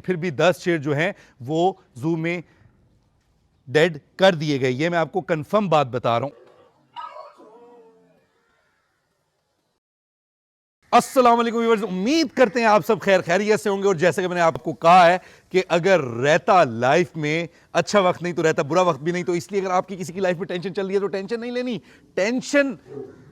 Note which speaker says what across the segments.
Speaker 1: फिर भी 10 शेर जो हैं वो जू में डेड कर दिए गए। ये मैं आपको कंफर्म बात बता रहा हूं। अस्सलाम वालेकुम व्यूअर्स, उम्मीद करते हैं आप सब खैर खैरियत से होंगे। और जैसे कि मैंने आपको कहा है कि अगर रहता लाइफ में अच्छा वक्त नहीं तो रहता बुरा वक्त भी नहीं। तो इसलिए अगर आपकी किसी की लाइफ में टेंशन चल रही है तो टेंशन नहीं लेनी, टेंशन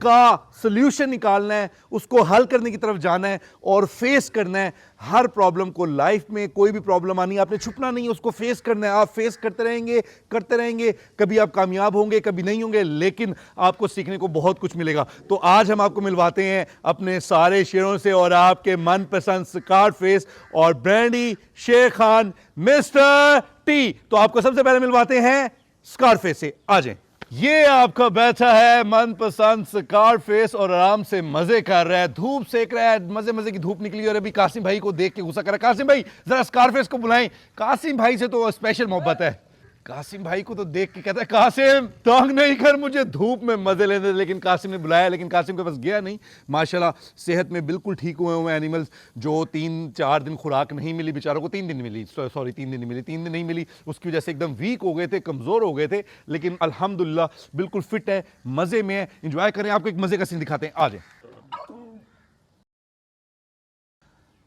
Speaker 1: का सॉल्यूशन निकालना है, उसको हल करने की तरफ जाना है और फेस करना है हर प्रॉब्लम को। लाइफ में कोई भी प्रॉब्लम आनी है, आपने छुपना नहीं है, उसको फेस करना है। आप फेस करते रहेंगे, कभी आप कामयाब होंगे, कभी नहीं होंगे, लेकिन आपको सीखने को बहुत कुछ मिलेगा। तो आज हम आपको मिलवाते हैं अपने सारे शेरों से और आपके मनपसंद स्कारफेस और ब्रांडी शेर खान मिस्टर टी। तो आपको सबसे पहले मिलवाते हैं स्कारफेस से। आ जाएं। ये आपका बैठा है मनपसंद स्कारफेस और आराम से मजे कर रहा है, धूप सेक रहा है, मजे मजे की धूप निकली। और अभी कासिम भाई को देख के गुस्सा कर रहा है। कासिम भाई जरा स्कारफेस को बुलाएं। कासिम भाई से तो स्पेशल मोहब्बत है। कासिम भाई को तो देख के कहता है कासिम तंग नहीं कर, मुझे धूप में मजे लेने दे। लेकिन कासिम ने बुलाया, लेकिन कासिम के पास गया नहीं। माशाल्लाह सेहत में बिल्कुल ठीक हुए एनिमल्स। जो 3-4 दिन खुराक नहीं मिली बेचारों को, 3 दिन मिली, सॉरी 3 दिन मिली, 3 दिन नहीं मिली, उसकी वजह से एकदम वीक हो गए थे, कमजोर हो गए थे। लेकिन अल्हम्दुलिल्लाह बिल्कुल फिट है, मजे में है, इंजॉय करें। आपको एक मजे का सीन दिखाते हैं, आ जाए।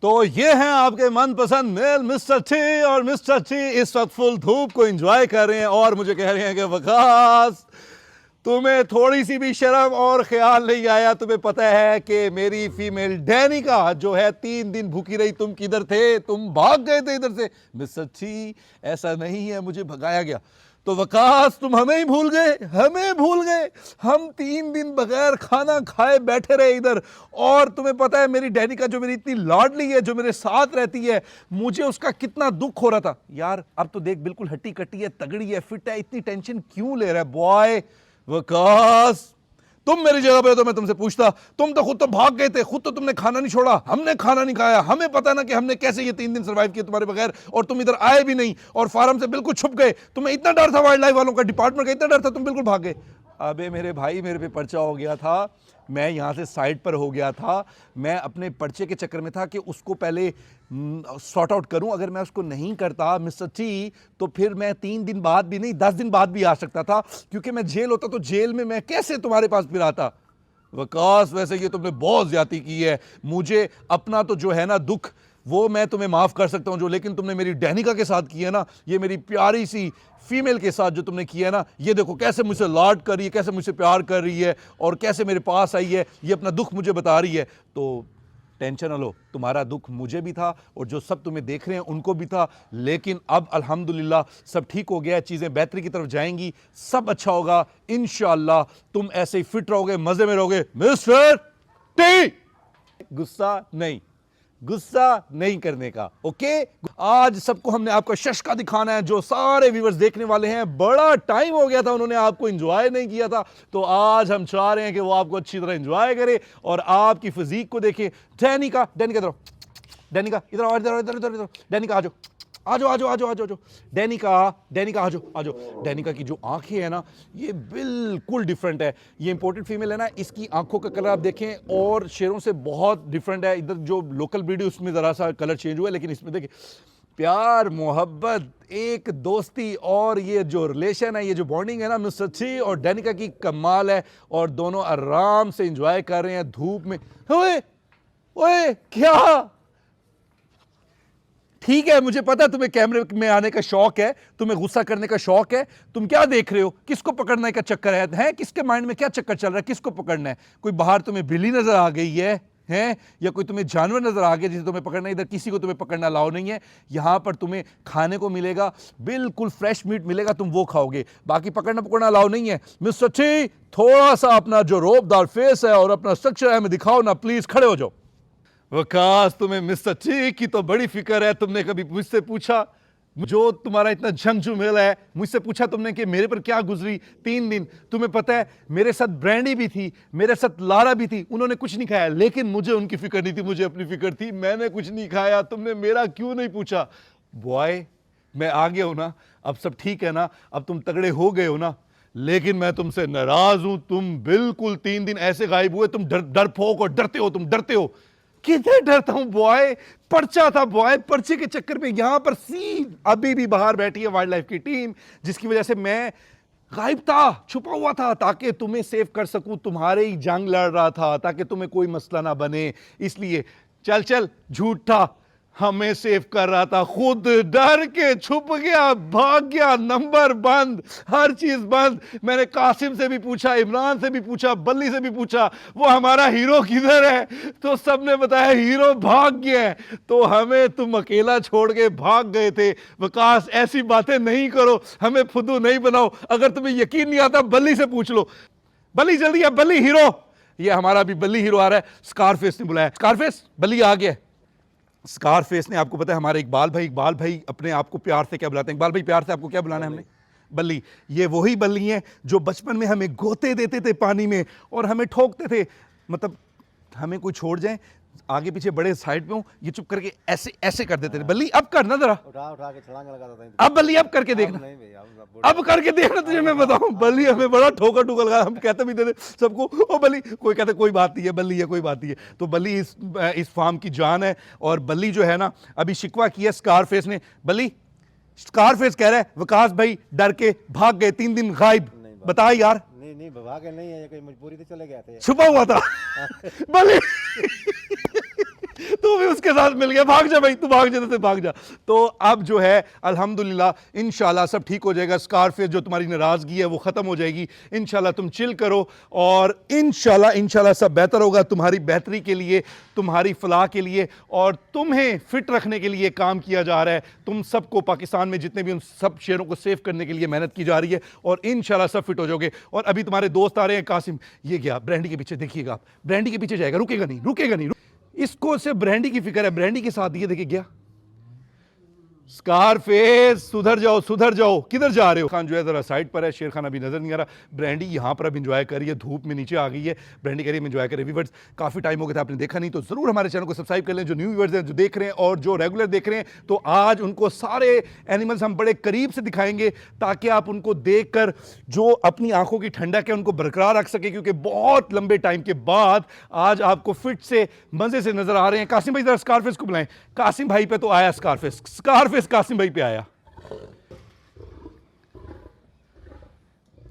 Speaker 1: तो ये हैं आपके मनपसंद मेल मिस्टर टी। और मिस्टर टी इस वक्त फुल धूप को एंजॉय कर रहे हैं और मुझे कह रहे हैं कि वकास तुम्हें थोड़ी सी भी शर्म और ख्याल नहीं आया। तुम्हें पता है कि मेरी फीमेल डैनिका जो है 3 दिन भूखी रही, तुम किधर थे? तुम भाग गए थे इधर से। मिस्टर टी ऐसा नहीं है, मुझे भगाया गया। तो वकास तुम हमें ही भूल गए, हमें भूल गए। हम 3 दिन बगैर खाना खाए बैठे रहे इधर। और तुम्हें पता है मेरी डैनिका जो मेरी इतनी लाडली है, जो मेरे साथ रहती है, मुझे उसका कितना दुख हो रहा था। यार अब तो देख बिल्कुल हट्टी कट्टी है, तगड़ी है, फिट है, इतनी टेंशन क्यों ले रहा है बॉय? वकास तुम मेरी जगह पे हो तो मैं तुमसे पूछता। तुम तो खुद तो भाग गए थे, खुद तो तुमने खाना नहीं छोड़ा, हमने खाना नहीं खाया। हमें पता ना कि हमने कैसे ये 3 दिन सर्वाइव किए तुम्हारे बगैर। और तुम इधर आए भी नहीं और फार्म से बिल्कुल छुप गए। तुम्हें इतना डर था वाइल्ड लाइफ वालों का, डिपार्टमेंट का इतना डर था, तुम बिल्कुल भाग गए। अबे मेरे भाई मेरे पे पर्चा हो गया था, मैं यहाँ से साइड पर हो गया था। मैं अपने पर्चे के चक्कर में था कि उसको पहले सॉर्ट आउट करूं। अगर मैं उसको नहीं करता मिस्टर टी तो फिर मैं 3 दिन बाद भी नहीं 10 दिन बाद भी आ सकता था, क्योंकि मैं जेल होता तो जेल में मैं कैसे तुम्हारे पास फिर आता। वकास वैसे ये तुमने बहुत ज्यादती की है। मुझे अपना तो जो है ना दुख वो मैं तुम्हें माफ कर सकता हूं जो, लेकिन तुमने मेरी डैनिका के साथ किया ना, ये मेरी प्यारी सी फीमेल के साथ जो तुमने किया ना, ये देखो कैसे मुझसे लाड कर रही है, कैसे मुझसे प्यार कर रही है और कैसे मेरे पास आई है, ये अपना दुख मुझे बता रही है। तो टेंशन न लो, तुम्हारा दुख मुझे भी था और जो सब तुम्हें देख रहे हैं उनको भी था। लेकिन अब अल्हम्दुलिल्लाह सब ठीक हो गया है, चीज़ें बेहतरी की तरफ जाएंगी, सब अच्छा होगा इंशाअल्लाह। तुम ऐसे ही फिट रहोगे, मजे में रहोगे। मिस्टर टी गुस्सा नहीं, गुस्सा नहीं करने का, ओके? आज सबको हमने आपका शशका दिखाना है, जो सारे व्यूअर्स देखने वाले हैं। बड़ा टाइम हो गया था उन्होंने आपको एंजॉय नहीं किया था, तो आज हम चाह रहे हैं कि वो आपको अच्छी तरह एंजॉय करे और आपकी फिजिक को देखें। डैनिका इधर, डैनिका इधर आओ, इधर इधर इधर, डैनिका आ जाओ, आ जाओ आ जाओ आ जाओ आ जाओ, डैनिका आ जाओ आ जाओ। डैनिका की जो आंखें हैं ना, ये बिल्कुल डिफरेंट है। ये इंपोर्टेड फीमेल है ना, इसकी आंखों का कलर आप देखें और शेरों से बहुत डिफरेंट है। इधर जो लोकल ब्रीड है उसमें ज़रा सा कलर चेंज हुआ है, लेकिन इसमें देखिए प्यार मोहब्बत एक दोस्ती और ये जो रिलेशन है, ये जो बॉन्डिंग है ना मिस्टर टी और डैनिका की, कमाल है। और दोनों आराम से इंजॉय कर रहे हैं धूप में। ओए ओए क्या ठीक है, मुझे पता है तुम्हें कैमरे में आने का शौक है, तुम्हें गुस्सा करने का शौक है। तुम क्या देख रहे हो? किसको पकड़ने का चक्कर है? किसके माइंड में क्या चक्कर चल रहा है? किसको पकड़ना है? कोई बाहर तुम्हें बिल्ली नजर आ गई है हैं, या कोई तुम्हें जानवर नजर आ गया जिसे तुम्हें पकड़ना है? इधर किसी को तुम्हें पकड़ना अलाउ नहीं है। यहां पर तुम्हें खाने को मिलेगा, बिल्कुल फ्रेश मीट मिलेगा, तुम वो खाओगे, बाकी पकड़ना अलाउ नहीं है। मिस्टर टी थोड़ा सा अपना जो रोबदार फेस है और अपना स्ट्रक्चर है हमें दिखाओ ना प्लीज, खड़े हो जाओ। वकास तुम्हें मिस्टर टी की तो बड़ी फिक्र है। तुमने कभी मुझसे पूछा, जो तुम्हारा इतना झंझू मेल है, मुझसे पूछा तुमने कि मेरे पर क्या गुजरी 3 दिन? तुम्हें पता है मेरे साथ ब्रांडी भी थी, मेरे साथ लारा भी थी, उन्होंने कुछ नहीं खाया, लेकिन मुझे उनकी फिक्र नहीं थी, मुझे अपनी फिक्र थी। मैंने कुछ नहीं खाया, तुमने मेरा क्यों नहीं पूछा? बॉय मैं आ गया हूं ना, अब सब ठीक है ना, अब तुम तगड़े हो गए हो ना, लेकिन मैं तुमसे नाराज हूं। तुम बिल्कुल 3 दिन ऐसे गायब हुए, तुम डरपोक और डरते हो, तुम डरते हो। किधर डरता हूं बॉय, पर्चा था बॉय, पर्चे के चक्कर में यहां पर सी अभी भी बाहर बैठी है वाइल्ड लाइफ की टीम, जिसकी वजह से मैं गायब था, छुपा हुआ था, ताकि तुम्हें सेव कर सकूं, तुम्हारे ही जंग लड़ रहा था, ताकि तुम्हें कोई मसला ना बने। इसलिए चल चल, झूठ था, हमें सेव कर रहा था, खुद डर के छुप गया, भाग गया, नंबर बंद, हर चीज बंद। मैंने कासिम से भी पूछा, इमरान से भी पूछा, बल्ली से भी पूछा, वो हमारा हीरो किधर है, तो सबने बताया हीरो भाग गया है। तो हमें तुम अकेला छोड़ के भाग गए थे। विकास, ऐसी बातें नहीं करो, हमें फुद्दू नहीं बनाओ। अगर तुम्हें यकीन नहीं आता बल्ली से पूछ लो। बल्ली जल्दी है, बल्ली हीरो, ये हमारा भी बल्ली हीरो आ रहा है। स्कारफेस ने बुलाया, स्कारफेस बल्ली आ गया। स्कारफेस ने, आपको पता है हमारे इकबाल भाई अपने आप को प्यार से क्या बुलाते हैं? इकबाल भाई प्यार से आपको क्या बुलाना है हमने? बल्ली। ये वही बल्ली हैं जो बचपन में हमें गोते देते थे पानी में और हमें ठोकते थे, मतलब हमें कोई छोड़ जाए, आगे पीछे बड़े साइड पे हो, ये चुप करके ऐसे ऐसे कर देते थे। बल्ली अब करना जरा,
Speaker 2: उठा के छलांग लगाता था।
Speaker 1: अब बल्ली अब करके देखना, अब करके देखना, तुझे मैं बताऊं बल्ली हमें बड़ा ठोकर ठुकर लगा। हम कहते भी थे सबको, ओ बल्ली, कोई कहते कोई बात नहीं है, बल्ली है, कोई बात नहीं है। तो बल्ली इस फार्म की जान है। और बल्ली जो है ना, अभी शिकवा किया स्कारफेस ने। बल्ली, स्कारफेस कह रहा है विकास भाई डर के भाग गए, 3 दिन गायब। बता यार।
Speaker 2: नहीं भागे नहीं है, कोई मजबूरी से चले गए थे,
Speaker 1: छुपा हुआ था। बल्ली तू भी उसके साथ मिल गया, भाग जा भाई, तू भाग जा, भाग जा। तो अब जो है अल्हम्दुलिल्लाह इंशाल्लाह सब ठीक हो जाएगा। स्कारफेस जो तुम्हारी नाराजगी है वो खत्म हो जाएगी इंशाल्लाह। तुम चिल करो और इंशाल्लाह सब बेहतर होगा, तुम्हारी बेहतरी के लिए, तुम्हारी फलाह के लिए, और तुम्हें फिट रखने के लिए काम किया जा रहा है। तुम सबको, पाकिस्तान में जितने भी, उन सब शेरों को सेव करने के लिए मेहनत की जा रही है और इंशाल्लाह सब फिट हो जाओगे। और अभी तुम्हारे दोस्त आ रहे हैं, कासिम, ये गया ब्रांडी के पीछे, देखिएगा आप, ब्रांडी के पीछे जाएगा, रुकेगा नहीं। इसको सिर्फ ब्रांडी की फिक्र है, ब्रांडी के साथ ये देखिए गया। स्कारफेस सुधर जाओ, किधर जा रहे हो? खान जो है जरा साइड पर है, शेर खान अभी नजर नहीं आ रहा। ब्रांडी यहां पर अब एंजॉय कर रही है, धूप में नीचे आ गई है। ब्रांडी कह रही है एंजॉय करें। व्यूअर्स, काफी टाइम हो गया था आपने देखा नहीं, तो जरूर हमारे चैनल को सब्सक्राइब कर लें। जो न्यू व्यूअर्स हैं, जो देख रहे हैं और जो रेगुलर देख रहे हैं, तो आज उनको सारे एनिमल्स हम बड़े करीब से दिखाएंगे, ताकि आप उनको देखकर जो अपनी आंखों की ठंडक है उनको बरकरार रख सके, क्योंकि बहुत लंबे टाइम के बाद आज आपको फिट से, मजे से नजर आ रहे हैं। कासिम भाई जरा स्कारफेस को बुलाएं। कासिम भाई पे तो आया स्कारफेस कासिम भाई पे आया।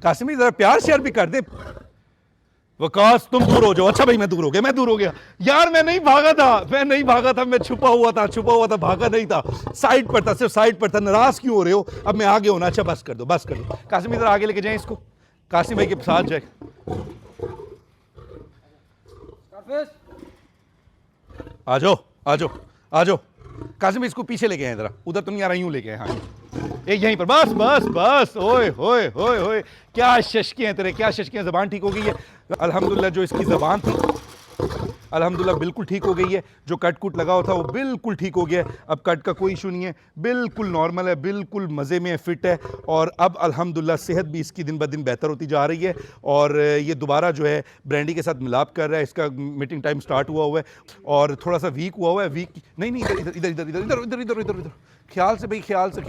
Speaker 1: कासिम भाई जरा प्यार शेयर भी कर दे। वकास तुम दूर हो जाओ। अच्छा भाई मैं दूर हो गया यार, मैं नहीं भागा था, मैं छुपा हुआ था, भागा नहीं था, साइड पर था, सिर्फ साइड पर था। नाराज क्यों हो रहे हो? अब मैं आगे होना। अच्छा बस कर दो। कासिम इधर आगे लेके जाएं इसको, कासिम भाई के साथ जाए। आ जाओ कासिम, इसको पीछे लेके आए जरा, उधर तो नहीं आ रहा, यूं लेके आए। हाँ एक यहीं पर, बस। ओए क्या शशके हैं तेरे, क्या शशके हैं। ज़बान ठीक हो गई है अल्हम्दुलिल्लाह। जो इसकी ज़बान थी अल्हम्दुलिल्लाह बिल्कुल ठीक हो गई है। जो कट कुट लगा हुआ था वो बिल्कुल ठीक हो गया है। अब कट का कोई इशू नहीं है, बिल्कुल नॉर्मल है, बिल्कुल मज़े में है, फिट है। और अब अल्हम्दुलिल्लाह सेहत भी इसकी दिन ब दिन बेहतर होती जा रही है। और ये दोबारा जो है ब्रांडी के साथ मिलाप कर रहा है। इसका मीटिंग टाइम स्टार्ट हुआ है और थोड़ा सा वीक हुआ है। नहीं, इधर ख्याल से भाई, ख्याल से।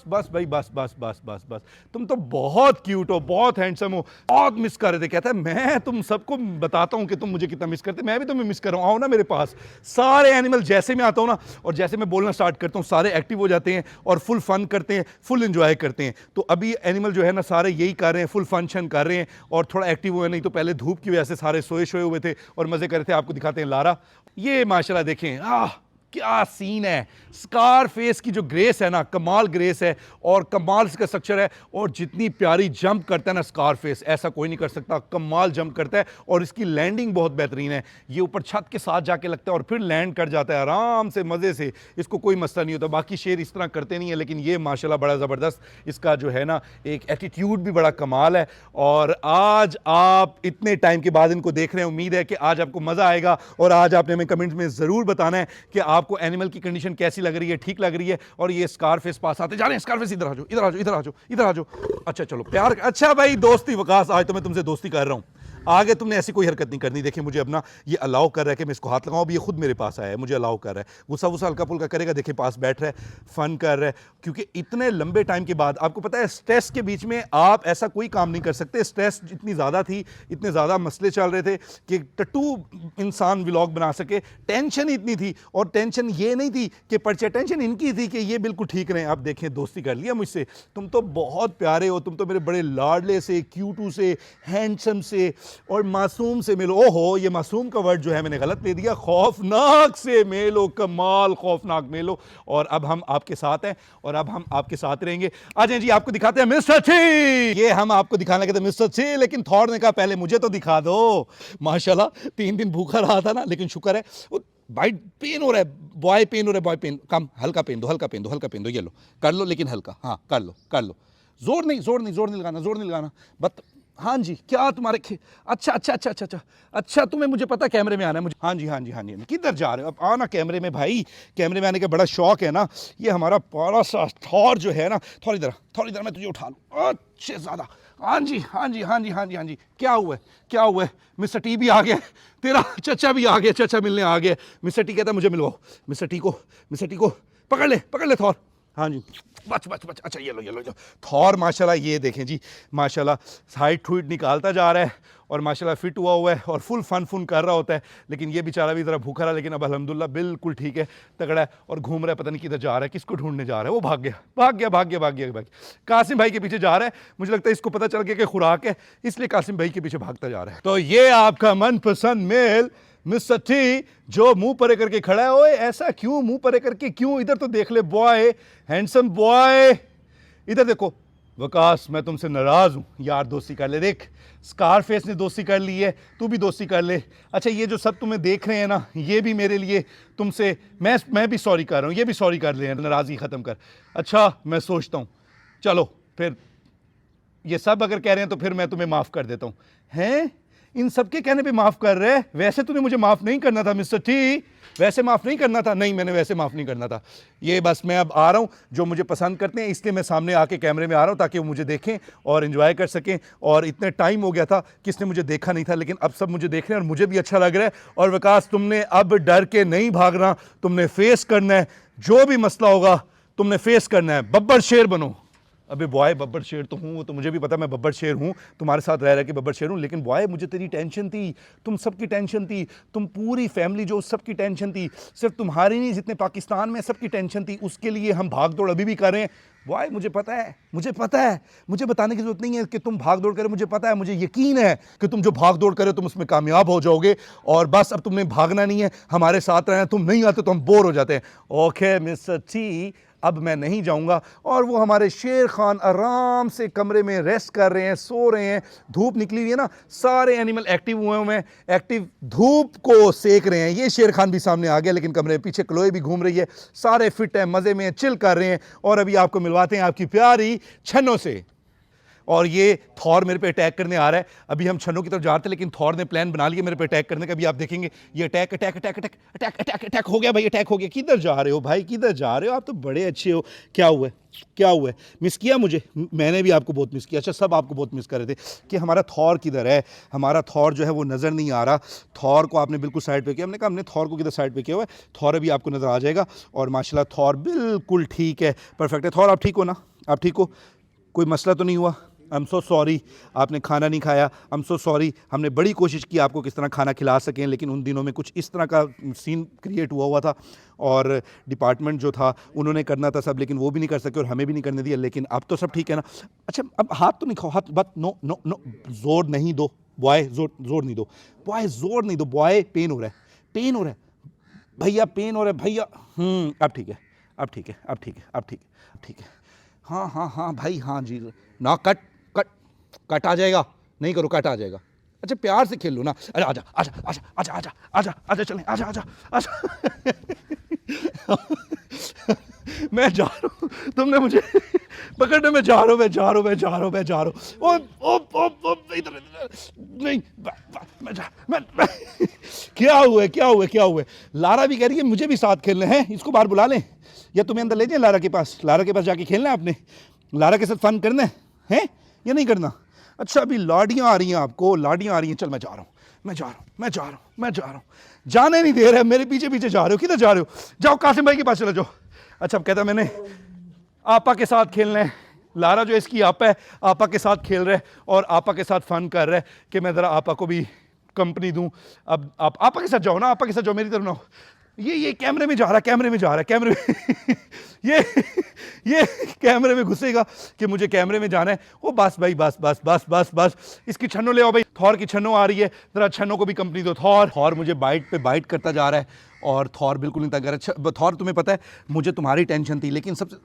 Speaker 1: बस भाई, बस। तुम तो बहुत क्यूट हो, बहुत हैंडसम हो, बहुत मिस कर रहे थे। कहता है मैं तुम सबको बताता हूँ कि तुम मुझे कितना मिस करते, मैं भी तुम्हें मिस कर रहा हूँ। आओ ना मेरे पास। सारे एनिमल जैसे मैं आता हूँ ना, और जैसे मैं बोलना स्टार्ट करता हूँ, सारे एक्टिव हो जाते हैं और फुल फन करते हैं, फुल एंजॉय करते हैं। तो अभी एनिमल जो है ना, सारे यही कर रहे हैं, फुल फंक्शन कर रहे हैं और थोड़ा एक्टिव हुए। नहीं तो पहले धूप की वजह से सारे सोए हुए थे और मजे कर रहे थे। आपको दिखाते हैं लारा, ये माशाल्लाह देखें, क्या सीन है। स्कारफेस की जो ग्रेस है ना, कमाल ग्रेस है और कमाल इसका स्ट्रक्चर है। और जितनी प्यारी जंप करता है ना स्कारफेस, ऐसा कोई नहीं कर सकता। कमाल जंप करता है और इसकी लैंडिंग बहुत बेहतरीन है। ये ऊपर छत के साथ जाके लगता है और फिर लैंड कर जाता है आराम से, मज़े से। इसको कोई मसला नहीं होता। बाकी शेर इस तरह करते नहीं है, लेकिन ये माशाल्लाह बड़ा ज़बरदस्त। इसका जो है ना एक एटीट्यूड भी बड़ा कमाल है। और आज आप इतने टाइम के बाद इनको देख रहे हैं, उम्मीद है कि आज आपको मज़ा आएगा। और आज आपने हमें कमेंट्स में ज़रूर बताना है कि आपको एनिमल की कंडीशन कैसी लग रही है, ठीक लग रही है। और ये स्कारफेस पास आते जा रहे हैं। स्कारफेस इधर आ जाओ। अच्छा चलो प्यार, अच्छा भाई दोस्ती। वकास आज तो मैं तुमसे दोस्ती कर रहा हूं, आगे तुमने ऐसी कोई हरकत नहीं करनी। देखिए मुझे अपना ये अलाउ कर रहा है कि मैं इसको हाथ लगाऊं। अब ये खुद मेरे पास आया है, मुझे अलाउ कर रहा है। गुस्सा हल्का फुल्का करेगा, देखिए पास बैठ रहा है, फन कर रहा है। क्योंकि इतने लंबे टाइम के बाद आपको पता है स्ट्रेस के बीच में आप ऐसा कोई काम नहीं कर सकते। स्ट्रेस इतनी ज़्यादा थी, इतने ज़्यादा मसले चल रहे थे कि टट्टू इंसान व्लॉग बना सके। टेंशन इतनी थी, और टेंशन ये नहीं थी कि पर्चे, टेंशन इनकी थी कि ये बिल्कुल ठीक रहें। आप देखें, दोस्ती कर लिया मुझसे, तुम तो बहुत प्यारे हो, तुम तो मेरे बड़े लाडले से, क्यूटू से, हैंडसम से और मासूम से मिलो। ओहो, ये मासूम का वर्ड जो है मैंने गलत ले दिया, खौफनाक से मिलो, कमाल खौफनाक मिलो। और अब हम आपके साथ हैं और अब हम आपके साथ रहेंगे। आ जाएं जी, आपको दिखाते हैं मिस्टर टी। ये हम आपको दिखाने लगे थे मिस्टर टी, लेकिन थॉर ने कहा पहले मुझे तो दिखा दो। माशाल्लाह 3 दिन भूखा रहा था ना, लेकिन शुक्र है। भाई पेन हो रहा है, बॉय पेन हो रहा है, बॉय पेन। कम, हल्का पेन दो, हल्का पेन दो, हल्का पेन दो। ये लो, कर लो, लेकिन हल्का। हाँ, कर लो, कर लो। जोर नहीं, जोर नहीं, जोर नहीं लगाना, जोर नहीं लगाना। बट हाँ जी, क्या तुम्हारे अच्छा अच्छा अच्छा अच्छा अच्छा अच्छा, तुम्हें मुझे पता कैमरे में आना है मुझे। हाँ जी, हाँ जी, हाँ जी। किधर जा रहे हो? अब आना कैमरे में भाई, कैमरे में आने का बड़ा शौक है ना। ये हमारा प्यारा सा थॉर जो है ना, थोड़ी देर मैं तुझे उठा लूँ अच्छे ज़्यादा। हाँ जी, हाँ जी, हाँ जी, हाँ जी, हाँ जी। क्या हुआ है, क्या हुआ है? मिस्टर टी भी आ गया, तेरा चचा भी आ गया, चचा मिलने आ गया। मिस्टर टी कहता है मुझे मिलवाओ। मिस्टर टी को पकड़ ले थॉर। हाँ जी, बच। अच्छा, ये लो। थॉर माशाल्लाह, ये देखें जी, माशाल्लाह हाइट हुइट निकालता जा रहा है और माशाल्लाह फिट हुआ है और फुल फन कर रहा होता है। लेकिन ये बेचारा भी ज़रा भूखा रहा, लेकिन अब अल्हम्दुलिल्लाह बिल्कुल ठीक है, तगड़ा है और घूम रहा है। पता नहीं किधर जा रहा है, किसको ढूंढने जा रहा है। वो भाग गया। कासिम भाई के पीछे जा रहा है। मुझे लगता है इसको पता चल गया कि खुराक है, इसलिए कासिम भाई के पीछे भागता जा रहा है। तो ये आपका मनपसंद मेल मिस्टर टी, जो मुंह परे करके खड़ा है। ओए ऐसा क्यों मुंह परे करके क्यों? इधर तो देख ले बॉय, हैंडसम बॉय, इधर देखो। वकास, मैं तुमसे नाराज हूं यार, दोस्ती कर ले। देख, स्कारफेस ने दोस्ती कर ली है, तू भी दोस्ती कर ले। अच्छा, ये जो सब तुम्हें देख रहे हैं ना, ये भी मेरे लिए तुमसे, मैं भी सॉरी कर रहा हूं, ये भी सॉरी कर ले, नाराजगी खत्म कर। अच्छा, मैं सोचता हूं, चलो फिर ये सब अगर कह रहे हैं तो फिर मैं तुम्हें माफ कर देता हूं। हैं, इन सबके कहने पे माफ कर रहे? वैसे तूने मुझे माफ नहीं करना था मिस्टर टी, वैसे माफ नहीं करना था। नहीं, मैंने वैसे माफ नहीं करना था। ये बस मैं अब आ रहा हूं, जो मुझे पसंद करते हैं इसलिए मैं सामने आके कैमरे में आ रहा हूं, ताकि वो मुझे देखें और एंजॉय कर सकें। और इतने टाइम हो गया था किसने मुझे देखा नहीं था, लेकिन अब सब मुझे देख रहे हैं और मुझे भी अच्छा लग रहा है। और विकास, तुमने अब डर के नहीं भागना, तुमने फेस करना है, जो भी मसला होगा तुमने फेस करना है। बब्बर शेर बनो। अबे बॉय, बब्बर शेर तो हूँ, वो तो मुझे भी पता, मैं बब्बर शेर हूँ, तुम्हारे साथ रह के बब्बर शेर हूँ। लेकिन बॉय, मुझे तेरी टेंशन थी, तुम सबकी टेंशन थी, तुम पूरी फैमिली जो सबकी टेंशन थी, सिर्फ तुम्हारी नहीं, जितने पाकिस्तान में सबकी टेंशन थी। उसके लिए हम भाग दौड़ अभी भी कर रहे हैं। बॉय, मुझे पता है, मुझे बताने की जरूरत नहीं है कि तुम भाग दौड़ करो। मुझे पता है, मुझे यकीन है कि तुम जो भाग दौड़ करो तुम उसमें कामयाब हो जाओगे। और बस अब तुमने भागना नहीं है, हमारे साथ रहना। तुम नहीं आते तो हम बोर हो जाते हैं। ओके मिस्टर टी, अब मैं नहीं जाऊंगा। और वो हमारे शेर खान आराम से कमरे में रेस्ट कर रहे हैं, सो रहे हैं। धूप निकली हुई है ना, सारे एनिमल एक्टिव हुए हैं, एक्टिव धूप को सेक रहे हैं। ये शेर खान भी सामने आ गया, लेकिन कमरे पीछे क्लोए भी घूम रही है। सारे फिट हैं, मजे में चिल कर रहे हैं। और अभी आपको मिलवाते हैं आपकी प्यारी छन्नो से। और ये थॉर मेरे पे अटैक करने आ रहा है। अभी हम छन्नो की तरफ जाते हैं, लेकिन थॉर ने प्लान बना लिया मेरे पे अटैक करने का। अभी आप देखेंगे ये अटैक हो गया भाई, अटैक हो गया। किधर जा रहे हो भाई, किधर जा रहे हो? आप तो बड़े अच्छे हो। क्या हुआ है? मिस किया मुझे? मैंने भी आपको बहुत मिस किया। अच्छा, सब आपको बहुत मिस कर रहे थे कि हमारा थॉर किधर है। हमारा थॉर जो है वो नज़र नहीं आ रहा। थॉर को आपने बिल्कुल साइड पे किया। हमने कहा हमने थॉर को किधर साइड पे किया हुआ है। थॉर अभी आपको नज़र आ जाएगा। और माशाल्लाह थॉर बिल्कुल ठीक है, परफेक्ट है। थॉर, आप ठीक हो ना? आप ठीक हो? कोई मसला तो नहीं हुआ? आई एम सो सॉरी, आपने खाना नहीं खाया। I am so sorry. हमने बड़ी कोशिश की आपको किस तरह खाना खिला सकें, लेकिन उन दिनों में कुछ इस तरह का सीन क्रिएट हुआ था। और डिपार्टमेंट जो था उन्होंने करना था सब, लेकिन वो भी नहीं कर सके और हमें भी नहीं करने दिया। लेकिन अब तो सब ठीक है ना? अच्छा, अब हाथ तो नहीं खाओ, हाथ बस, नो नो नो, जोर नहीं दो बॉय, जोर नहीं दो बॉय, जोर नहीं दो बॉय। पेन हो रहा है भैया, पेन हो रहा है भैया। अब ठीक है। हाँ भाई, हाँ जी ना। कट आ जाएगा, नहीं करो, कट आ जाएगा। अच्छा, प्यार से खेल लो ना। अरे आजा चलें, आजा। मैं जा रहा हूँ, तुमने मुझे पकड़ने में जा रहा हूँ। ओ इधर नहीं, क्या हुआ? लारा भी कह रही है मुझे भी साथ खेलना है। इसको बाहर बुला लें या तुम्हें अंदर ले जाए लारा के पास जाके खेलना है आपने। लारा के साथ फन करना है या नहीं करना? अच्छा, अभी लाडियां आ रही हैं आपको, चल मैं जा रहा हूँ। जाने नहीं दे रहे, मेरे पीछे जा रहे हो। किधर जा रहे हो? जाओ कासिम भाई के पास चले जाओ। अच्छा, अब कहता मैंने आपा के साथ खेलना है। लारा जो इसकी आपा है, आपा के साथ खेल रहा है और आपा के साथ फन कर रहा है कि मैं ज़रा आपा को भी कंपनी दूं। अब आप आपा के साथ जाओ ना, आपा के साथ जाओ, मेरी तरफ ना हो। ये कैमरे में जा रहा है, कैमरे में जा रहा है, कैमरे में ये कैमरे में घुसेगा कि मुझे कैमरे में जाना है। ओ बस भाई, बस बस बस बस बस, इसकी छन्नो ले आओ भाई। थॉर की छन्नो आ रही है, ज़रा छन्नो को भी कंपनी दो। थॉर मुझे बाइट पे बाइट करता जा रहा है और थॉर बिल्कुल नहीं तंग कर रहा। थॉर तुम्हें पता है मुझे तुम्हारी टेंशन थी, लेकिन सबसे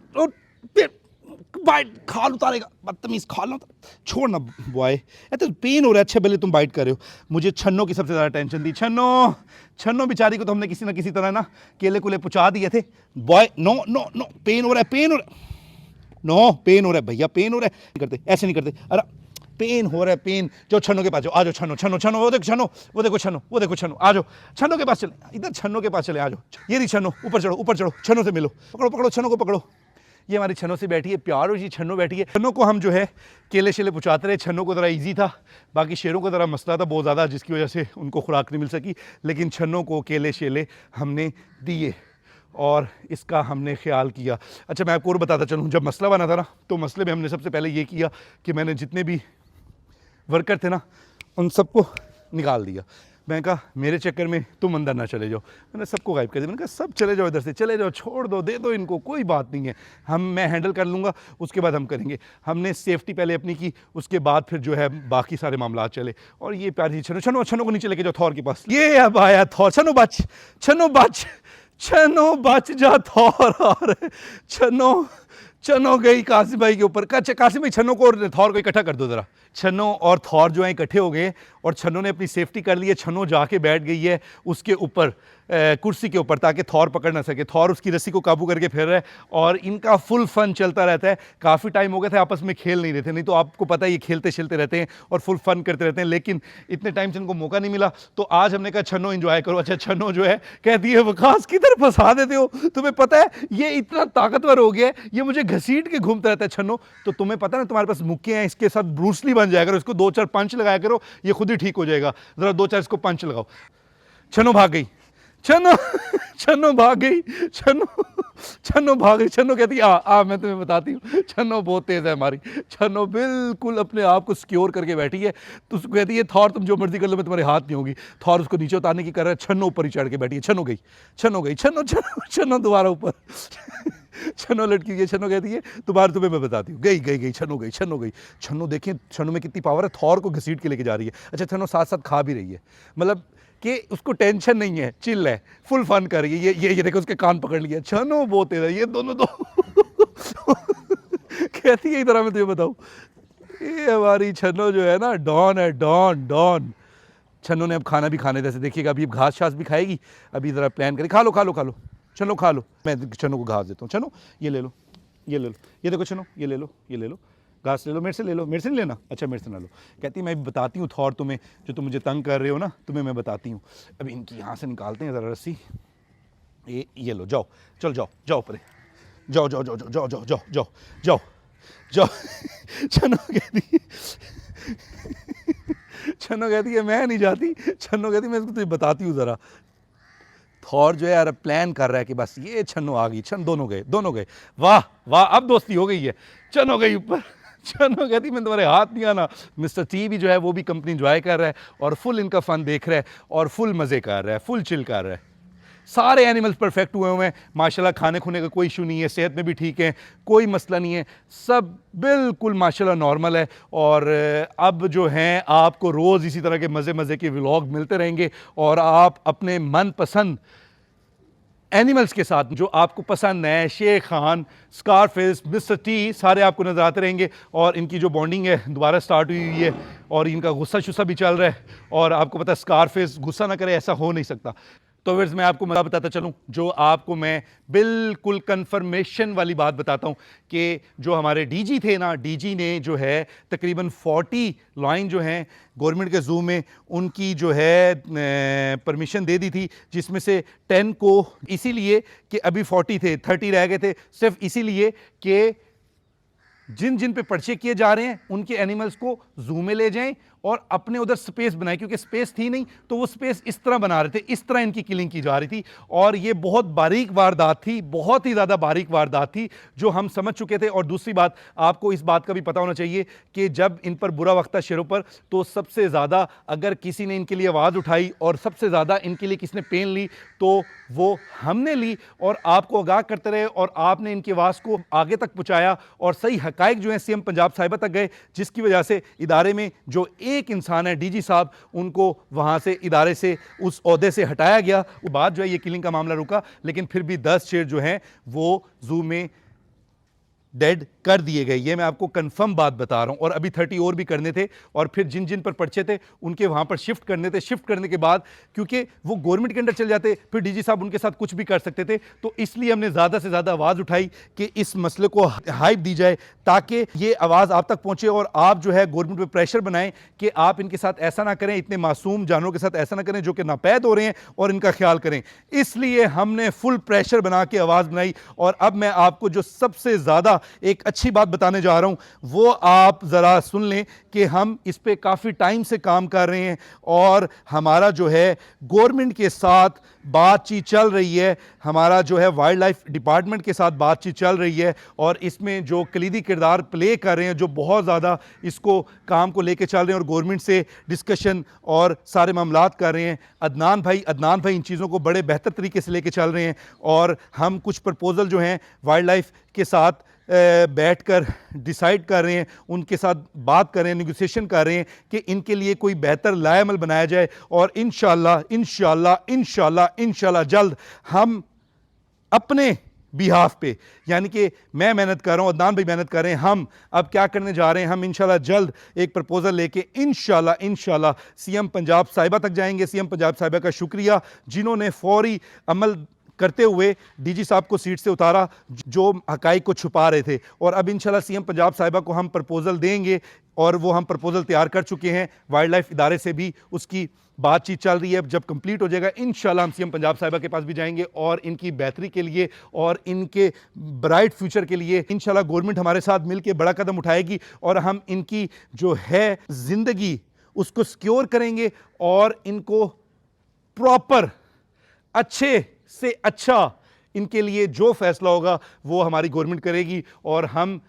Speaker 1: बाइट खाल उतारेगा, बदतमीज खाल छोड़ ना बॉय, तो पेन हो रहा है। अच्छा भले तुम बाइट कर रहे हो, मुझे छन्नो की सबसे ज़्यादा टेंशन थी। छन्नो बेचारी को तो हमने किसी ना किसी तरह ना केले कुले पहुँचा दिए थे। Boy no no no, pain हो रहा है, पेन हो रहा है, नो पेन हो रहा है भैया, पेन हो रहा है। नहीं करते, ऐसे नहीं करते। अरे पेन हो रहा है, पेन। जो छन्नो के पास जाओ, आ जाओ। छन्नो वो देखो छन्नो, वो देखो छन्नो, आ जाओ छन्नो के पास चले, इधर छन्नो के पास चले, आ जाओ। ये रही छन्नो, ऊपर चढ़ो, छन्नो से मिलो, पकड़ो छन्नो को पकड़ो। ये हमारी छन्नो से बैठी है, प्यार हो जी छन्नो बैठी है। छन्नो को हम जो है केले शेले पहुँचाते रहे। छन्नो को ज़रा इजी था, बाकी शेरों को ज़रा मसला था बहुत ज़्यादा, जिसकी वजह से उनको खुराक नहीं मिल सकी। लेकिन छन्नो को केले शेले हमने दिए और इसका हमने ख्याल किया। अच्छा मैं आपको और बताता चलूँ, जब मसला बना था ना, तो मसले में हमने सबसे पहले ये किया कि मैंने जितने भी वर्कर थे ना उन सबको निकाल दिया। मैं कहा मेरे चक्कर में तुम अंदर ना चले जाओ, मैंने सबको गायब कर दिया। मैंने कहा सब चले जाओ, इधर से चले जाओ, छोड़ दो, दे दो इनको, कोई बात नहीं है, मैं हैंडल कर लूँगा, उसके बाद हम करेंगे। हमने सेफ्टी पहले अपनी की, उसके बाद फिर जो है बाकी सारे मामला चले। और ये प्यारी छन्नो को नीचे लेके जाओ थॉर के पास। ये अब आया थॉर, छन्नो बच जा थॉर। और छन्नो गई कासिम भाई के ऊपर। कासिम भाई छन्नो को और थॉर को इकट्ठा कर दो ज़रा। छन्नो और थॉर जो है इकट्ठे हो गए और छन्नो ने अपनी सेफ्टी कर ली है। छन्नो जाके बैठ गई है उसके ऊपर, कुर्सी के ऊपर, ताकि थॉर पकड़ ना सके। थॉर उसकी रस्सी को काबू करके फिर रहा है और इनका फुल फन चलता रहता है। काफ़ी टाइम हो गया था आपस में खेल नहीं रहे थे, नहीं तो आपको पता है ये खेलते खेलते रहते हैं और फुल फन करते रहते हैं, लेकिन इतने टाइम से इनको मौका नहीं मिला। तो आज हमने कहा छन्नो एंजॉय करो। अच्छा छन्नो जो है कहती है वकास किधर फंसा देते हो, तुम्हें पता है ये इतना ताकतवर हो गया है, ये मुझे घसीट के घूमता रहता है। छन्नो तो तुम्हें पता है ना, तुम्हारे पास मुक्के हैं, इसके साथ ब्रूसली बन जाया करो, इसको 2-4 पंच लगाया करो, ये खुद ही ठीक हो जाएगा। ज़रा 2-4 इसको पंच लगाओ। छन्नो भाग गई, छन्नो भाग गई, छन्नो भाग गई। छन्नो कहती है आ मैं तुम्हें बताती हूँ, छन्नो बहुत तेज़ है हमारी। छन्नो बिल्कुल अपने आप को सिक्योर करके बैठी है। तो उसको कहती है थॉर तुम जो मर्जी कर लो, मैं तुम्हारे हाथ नहीं होगी। थॉर उसको नीचे उतारने की कर रहा है, छन्नो ऊपर ही चढ़ के बैठी है। छन्नो दोबारा ऊपर। छन्नो लटकी गई। छन्नो कहती है तुम्हें मैं बताती हूँ। गई छन्नो गई। छन्नो देखिए छन्नो में कितनी पावर है, थॉर को घसीट के लेके जा रही है। अच्छा छन्नो साथ साथ खा भी रही है, मतलब कि उसको टेंशन नहीं है, चिल है, फुल फन कर रही है। ये देखो उसके कान पकड़ लिया। छन्नो बहुत तेज है, ये दोनों तो कहती है इधर मैं तुझे बताऊँ, ये हमारी छन्नो जो है ना डॉन है, डॉन। छन्नो ने अब खाना भी खाने जैसे देखिएगा, अभी घास शास भी खाएगी। अभी ज़रा प्लान करें, खा लो छन्नो खा लो। मैं छन्नो को घास देता हूँ। छन्नो ये ले लो, ये देखो छन्नो ये ले लो घास ले लो, मेरे से नहीं लेना। अच्छा मेरे से ना लो। कहती मैं बताती हूँ थॉर तुम्हें, जो तुम मुझे तंग कर रहे हो ना, तुम्हें मैं बताती हूँ। अभी इनकी यहाँ से निकालते हैं ज़रा रस्सी। ये लो, जाओ ऊपर, जाओ। छन्नो कहती है मैं नहीं जाती। छन्नो कहती मैं इसको तुझे बताती हूँ ज़रा। थॉर जो है यार प्लान कर रहा है कि बस ये छन्नो आ गई, दोनों गए। वाह अब दोस्ती हो गई है। छन्नो गई ऊपर। छन्नो कहती मैं तुम्हारे हाथ नहीं आना। मिस्टर टी भी जो है वो भी कंपनी एंजॉय कर रहा है और फुल इनका फन देख रहा है और फुल मज़े कर रहा है, फुल चिल कर रहा है। सारे एनिमल्स परफेक्ट हुए हैं माशाल्लाह, खाने खुने का कोई इशू नहीं है, सेहत में भी ठीक है, कोई मसला नहीं है, सब बिल्कुल माशाल्लाह नॉर्मल है। और अब जो हैं आपको रोज़ इसी तरह के मज़े के व्लॉग मिलते रहेंगे और आप अपने मनपसंद एनिमल्स के साथ जो आपको पसंद है, शेख खान, स्कारफिश, मिस्टर टी, सारे आपको नज़र आते रहेंगे। और इनकी जो बॉन्डिंग है दोबारा स्टार्ट हुई है और इनका गुस्सा शुस्सा भी चल रहा है। और आपको पता है स्कारफिश गुस्सा ना करे, ऐसा हो नहीं सकता। तो फिर मैं आपको बताता चलूँ, जो आपको मैं बिल्कुल कंफर्मेशन वाली बात बताता हूँ कि जो हमारे डीजी थे ना, डीजी ने जो है तकरीबन 40 लाइन जो हैं गवर्नमेंट के ज़ू में, उनकी जो है परमिशन दे दी थी, जिसमें से 10 को इसीलिए कि अभी 40 थे, 30 रह गए थे, सिर्फ इसीलिए कि जिन जिन पे पर्चे किए जा रहे हैं उनके एनिमल्स को जू में ले जाएं और अपने उधर स्पेस बनाएं, क्योंकि स्पेस थी नहीं तो वो स्पेस इस तरह बना रहे थे, इस तरह इनकी किलिंग की जा रही थी। और ये बहुत बारीक वारदात थी, बहुत ही ज़्यादा बारीक वारदात थी जो हम समझ चुके थे। और दूसरी बात, आपको इस बात का भी पता होना चाहिए कि जब इन पर बुरा वक्त था शेरों पर, तो सबसे ज़्यादा अगर किसी ने इनके लिए आवाज़ उठाई और सबसे ज़्यादा इनके लिए किसने पेन ली तो वो हमने ली, और आपको आगाह करते रहे और आपने इनकी आवाज़ को आगे तक पहुँचाया और सही हकाइक जो है सीएम पंजाब साहिबा तक गए, जिसकी वजह से इदारे में जो एक इंसान है डीजी साहब, उनको वहाँ से इदारे से उस ओहदे से हटाया गया। वो बाद जो है ये किलिंग का मामला रुका, लेकिन फिर भी 10 शेर जो हैं वो जू में डेड कर दिए गए। ये मैं आपको कंफर्म बात बता रहा हूं। और अभी 30 और भी करने थे, और फिर जिन जिन पर पर्चे थे उनके वहां पर शिफ्ट करने थे। शिफ्ट करने के बाद क्योंकि वो गवर्नमेंट के अंडर चल जाते, फिर डीजी साहब उनके साथ कुछ भी कर सकते थे, तो इसलिए हमने ज़्यादा से ज़्यादा आवाज़ उठाई कि इस मसले को हाइप दी जाए ताकि ये आवाज़ आप तक पहुँचे और आप जो है गवर्नमेंट पर प्रेशर बनाएं कि आप इनके साथ ऐसा ना करें, इतने मासूम जानवरों के साथ ऐसा ना करें जो कि नापैद हो रहे हैं, और इनका ख्याल करें। इसलिए हमने फुल प्रेशर बना के आवाज़ बनाई। और अब मैं आपको जो सबसे ज़्यादा एक अच्छी बात बताने जा रहा हूं वो आप जरा सुन लें कि हम इस पे काफी टाइम से काम कर रहे हैं और हमारा जो है गवर्नमेंट के साथ बातचीत चल रही है, हमारा जो है वाइल्ड लाइफ डिपार्टमेंट के साथ बातचीत चल रही है, और इसमें जो कलीदी किरदार प्ले कर रहे हैं, जो बहुत ज़्यादा इसको काम को लेके चल रहे हैं और गवर्नमेंट से डिस्कशन और सारे मामलात कर रहे हैं, अदनान भाई इन चीज़ों को बड़े बेहतर तरीके से लेके चल रहे हैं। और हम कुछ प्रपोजल जो हैं वाइल्ड लाइफ के साथ बैठकर डिसाइड कर रहे हैं, उनके साथ बात कर रहे हैं, नेगोशिएशन कर रहे हैं कि इनके लिए कोई बेहतर लाएमल बनाया जाए। और इंशाल्लाह जल्द हम अपने बिहाफ पे, यानी कि मैं मेहनत कर रहा हूँ, अदनान भाई मेहनत कर रहे हैं, हम अब क्या करने जा रहे हैं, हम इंशाल्लाह जल्द एक प्रपोजल लेके इंशाल्लाह सीएम पंजाब साहिबा तक जाएंगे। सीएम पंजाब साहिबा का शुक्रिया जिन्होंने फौरी अमल करते हुए डीजी साहब को सीट से उतारा जो हकाइक को छुपा रहे थे। और अब इंशाल्लाह सीएम पंजाब साहिबा को हम प्रपोजल देंगे, और वो हम प्रपोजल तैयार कर चुके हैं, वाइल्ड लाइफ इदारे से भी उसकी बातचीत चल रही है। जब कंप्लीट हो जाएगा इंशाल्लाह हम सीएम पंजाब साहिबा के पास भी जाएंगे और इनकी बेहतरी के लिए और इनके ब्राइट फ्यूचर के लिए इंशाल्लाह गवर्नमेंट हमारे साथ मिलकर बड़ा कदम उठाएगी और हम इनकी जो है जिंदगी उसको सिक्योर करेंगे और इनको प्रॉपर अच्छे से अच्छा इनके लिए जो फैसला होगा वो हमारी गवर्नमेंट करेगी, और हम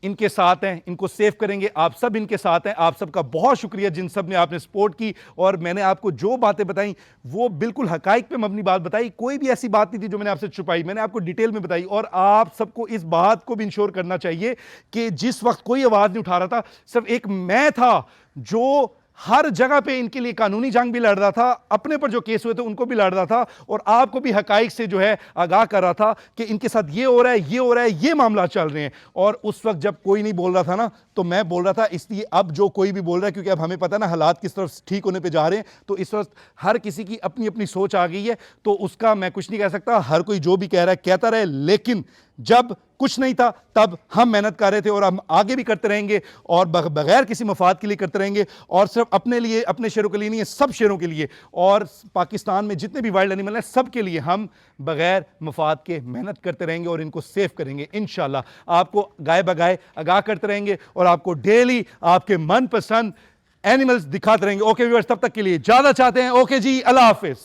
Speaker 1: इनके साथ हैं, इनको सेव करेंगे। आप सब इनके साथ हैं। आप सबका बहुत शुक्रिया जिन सब ने आपने सपोर्ट की, और मैंने आपको जो बातें बताई वो बिल्कुल हकाइक पे मबनी बात बताई, कोई भी ऐसी बात नहीं थी जो मैंने आपसे छुपाई, मैंने आपको डिटेल में बताई। और आप सबको इस बात को भी इंश्योर करना चाहिए कि जिस वक्त कोई आवाज नहीं उठा रहा था, सिर्फ एक मैं था जो हर जगह पे इनके लिए कानूनी जंग भी लड़ रहा था, अपने पर जो केस हुए थे उनको भी लड़ रहा था, और आपको भी हकाइक से जो है आगाह कर रहा था कि इनके साथ ये हो रहा है, ये हो रहा है, ये मामला चल रहे हैं। और उस वक्त जब कोई नहीं बोल रहा था ना, तो मैं बोल रहा था। इसलिए अब जो कोई भी बोल रहा है, क्योंकि अब हमें पता है ना हालात किस तरफ ठीक होने पे जा रहे हैं, तो इस वक्त हर किसी की अपनी अपनी सोच आ गई है, तो उसका मैं कुछ नहीं कह सकता। हर कोई जो भी कह रहा है कहता रहे, लेकिन जब कुछ नहीं था तब हम मेहनत कर रहे थे और हम आगे भी करते रहेंगे, और बगैर किसी मफाद के लिए करते रहेंगे, और सिर्फ अपने लिए, अपने शेरों के लिए नहीं है, सब शेरों के लिए, और पाकिस्तान में जितने भी वाइल्ड एनिमल हैं सब के लिए हम बगैर मफाद के मेहनत करते रहेंगे और इनको सेव करेंगे। इंशाल्लाह आपको गाय बगाए आगाह करते रहेंगे और आपको डेली आपके मनपसंद एनिमल्स दिखाते रहेंगे। ओके व्यूअर्स, तब तक के लिए ज्यादा चाहते हैं। ओके जी, अल्लाह हाफिज।